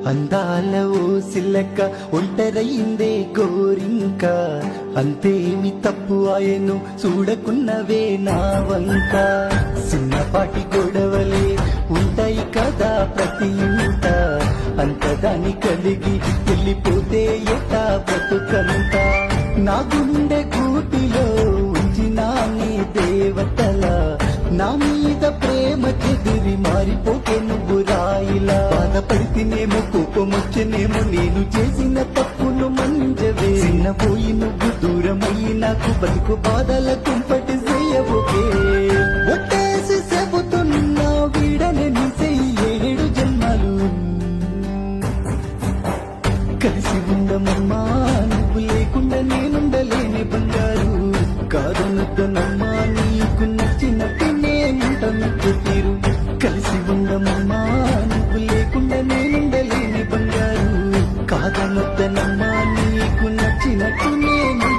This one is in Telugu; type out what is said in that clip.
అందాల ఓ సిల్లక్క ఒంటరయిందే గోరింక, అంతేమి తప్పు ఆయను చూడకున్నవే నా వంక. చిన్నపాటి గొడవలే ఉంటాయి కదా ప్రతి ఇంట, అంతదాని కలిగి వెళ్ళిపోతే ఎట్టా బ్రతుకంత. నా గుండె గూటిలో ఉంచిన నీ దేవతల, నా మీద ప్రేమ చెదిరి మారిపోకే నువ్వు రాయిలా. బాధపడితేనేమో కోపమొచ్చనేమో నేను చేసిన తప్పును మంజవే. చిన్నపోయి నువ్వు దూరమయ్యి నాకు బతుకు బాధల కుంపటి చేయబోకే. ఒట్టేసి చెబుతున్నా వీడనే నిసే 7 జన్మలు కలిసి ఉండమమ్మా, నువ్వు లేకుండా నేనుండలేని బంగారు. కాదనొద్దనమ్మా నీకు నచ్చినట్టు నేనుంటాను తీరు. కలిసి ఉండమమ్మా, నువ్వు లేకుండా నేనుండలేని బంగారు. కాదనొద్దనమ్మా నీకు నచ్చినట్టు నేను